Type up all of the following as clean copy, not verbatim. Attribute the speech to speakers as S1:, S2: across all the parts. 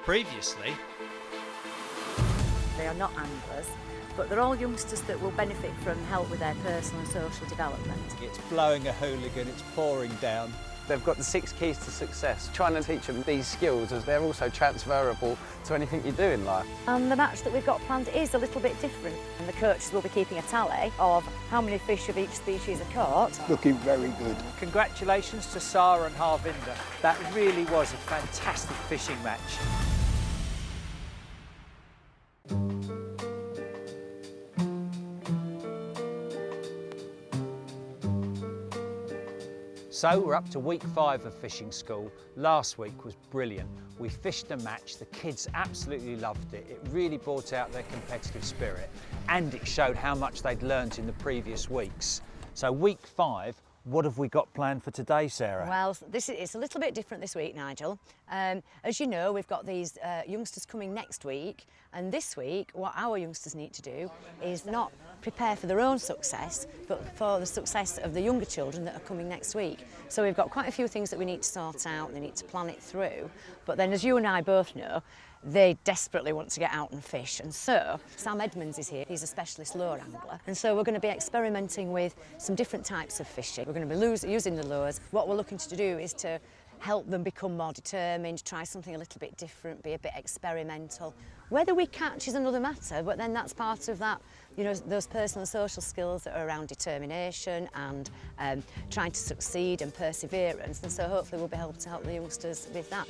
S1: Previously,
S2: they are not anglers, but they're all youngsters that will benefit from help with their personal and social development.
S1: it's blowing a hooligan, it's pouring down.
S3: They've got the 6 keys to success, trying to teach them these skills as they're also transferable to anything you do in life.
S2: And the match that we've got planned is a little bit different. And the coaches will be keeping a tally of how many fish of each species are caught.
S4: Looking very good.
S1: Congratulations to Sarah and Harvinder. That really was a fantastic fishing match. So we're up to week 5 of fishing school. Last week was brilliant. We fished a match, the kids absolutely loved it. It really brought out their competitive spirit and it showed how much they'd learnt in the previous weeks. So week 5, what have we got planned for today, Sarah?
S2: Well, it's a little bit different this week, Nigel. As you know, we've got these youngsters coming next week, and this week what our youngsters need to do is not prepare for their own success, but for the success of the younger children that are coming next week. So we've got quite a few things that we need to sort out, they need to plan it through, but then as you and I both know, they desperately want to get out and fish, and so Sam Edmonds is here. He's a specialist lure angler, and so we're going to be experimenting with some different types of fishing. We're going to be using the lures. What we're looking to do is to help them become more determined, try something a little bit different, be a bit experimental. Whether we catch is another matter, but then that's part of that, you know, those personal and social skills that are around determination and trying to succeed and perseverance, and so hopefully we'll be able to help the youngsters with that.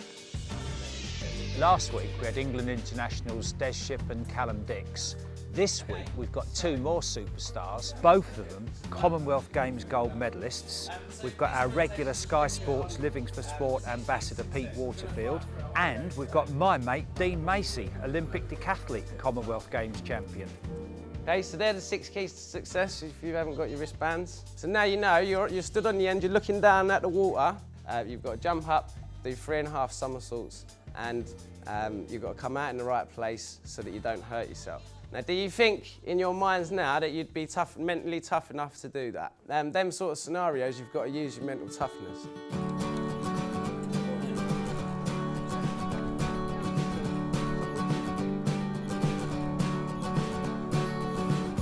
S1: Last week we had England internationals Des Shipp and Callum Dix. This week we've got 2 more superstars, both of them Commonwealth Games gold medalists. We've got our regular Sky Sports Living for Sport ambassador Pete Waterfield, and we've got my mate Dean Macy, Olympic decathlete Commonwealth Games champion.
S3: Okay, so they're the 6 keys to success if you haven't got your wristbands. So now you know, you're stood on the end, you're looking down at the water, you've got to jump up, do 3.5 somersaults, and you've got to come out in the right place so that you don't hurt yourself. Now, do you think in your minds now that you'd be mentally tough enough to do that? Them sort of scenarios, you've got to use your mental toughness.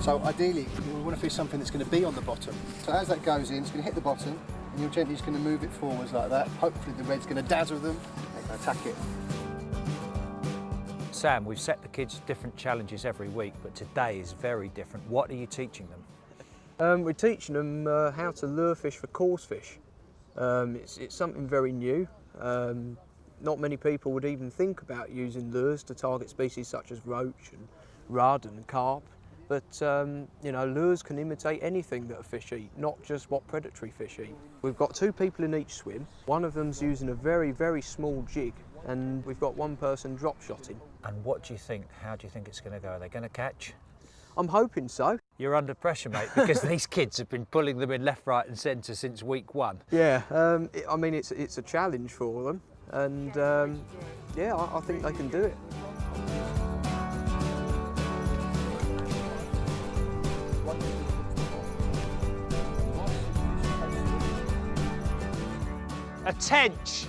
S4: So ideally, we want to fish something that's going to be on the bottom. So as that goes in, it's going to hit the bottom, and you're gently just going to move it forwards like that. Hopefully the red's going to dazzle them and attack it.
S1: Sam, we've set the kids different challenges every week, but today is very different. What are you teaching them?
S5: We're teaching them how to lure fish for coarse fish. It's something very new. Not many people would even think about using lures to target species such as roach and rudd and carp. But you know, lures can imitate anything that a fish eat, not just what predatory fish eat. We've got 2 people in each swim. One of them's using a very, very small jig, and we've got 1 person drop shotting.
S1: And what do you think? How do you think it's going to go? Are they going to catch?
S5: I'm hoping so.
S1: You're under pressure, mate, because these kids have been pulling them in left, right and centre since week 1.
S5: Yeah, I mean, it's a challenge for them, and yeah, I think they can do it.
S1: A tench!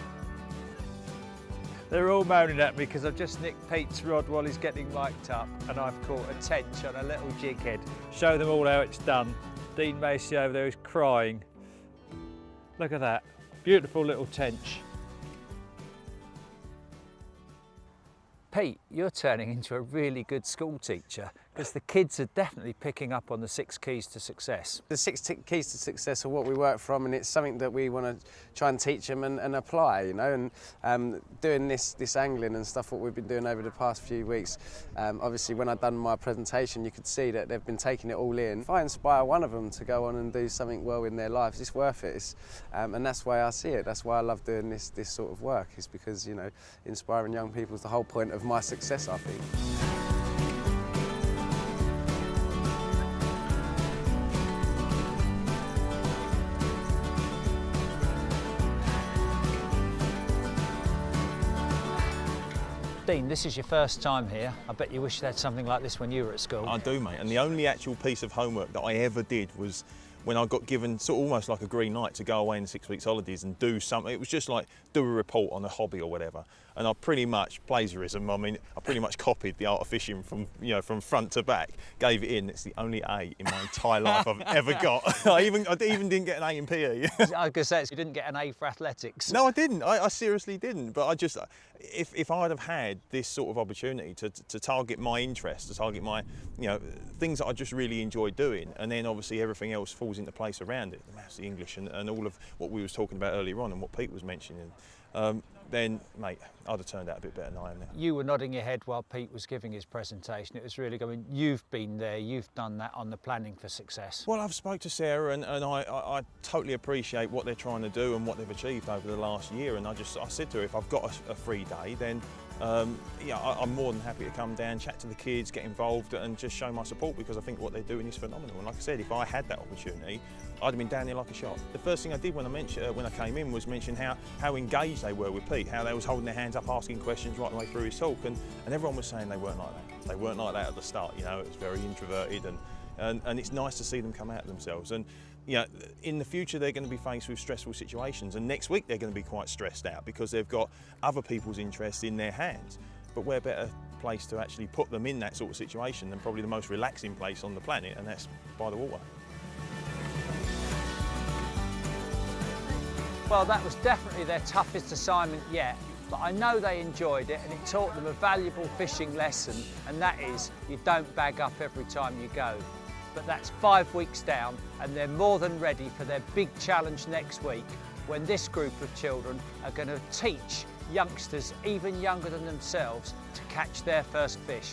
S1: They're all moaning at me because I've just nicked Pete's rod while he's getting mic'd up, and I've caught a tench on a little jig head. Show them all how it's done. Dean Macy over there is crying. Look at that, beautiful little tench. Pete, you're turning into a really good school teacher because the kids are definitely picking up on the 6 keys to success.
S3: The 6 keys to success are what we work from, and it's something that we want to try and teach them and apply, you know, and doing this angling and stuff, what we've been doing over the past few weeks. Obviously, when I'd done my presentation, you could see that they've been taking it all in. If I inspire one of them to go on and do something well in their lives, it's worth it. And that's why I see it. That's why I love doing this sort of work, is because, you know, inspiring young people is the whole point of my success, I think.
S1: Dean, this is your first time here. I bet you wish you had something like this when you were at school.
S6: I do, mate, and the only actual piece of homework that I ever did was when I got given sort of almost like a green light to go away in the 6 weeks holidays and do something. It was just like do a report on a hobby or whatever. And I pretty much, plagiarism, I mean, I pretty much copied the art of fishing from, you know, from front to back, gave it in. It's the only A in my entire life I've ever got. I even didn't get an A in PE.
S1: I was going to say, you didn't get an A for athletics.
S6: No, I didn't. I seriously didn't. But I just, if I'd have had this sort of opportunity to target my interests, to target my, you know, things that I just really enjoy doing, and then obviously everything else falls into place around it, the maths, the English, and all of what we was talking about earlier on and what Pete was mentioning, then, mate, I'd have turned out a bit better than I am now.
S1: You were nodding your head while Pete was giving his presentation. It was really going, you've been there, you've done that on the planning for success.
S6: Well, I've spoke to Sarah and I totally appreciate what they're trying to do and what they've achieved over the last year. And I said to her, if I've got a free day, then yeah, I'm more than happy to come down, chat to the kids, get involved and just show my support, because I think what they're doing is phenomenal. And like I said, if I had that opportunity, I'd have been down there like a shot. The first thing I did when I came in was mention how engaged they were with Pete, how they was holding their hands up, asking questions right the way through his talk, and everyone was saying they weren't like that. They weren't like that at the start, you know, it was very introverted, and it's nice to see them come out of themselves. And you know, in the future they're going to be faced with stressful situations, and next week they're going to be quite stressed out because they've got other people's interests in their hands. But where better place to actually put them in that sort of situation than probably the most relaxing place on the planet, and that's by the water.
S1: Well, that was definitely their toughest assignment yet, but I know they enjoyed it and it taught them a valuable fishing lesson, and that is you don't bag up every time you go. But that's 5 weeks down and they're more than ready for their big challenge next week, when this group of children are going to teach youngsters even younger than themselves to catch their first fish.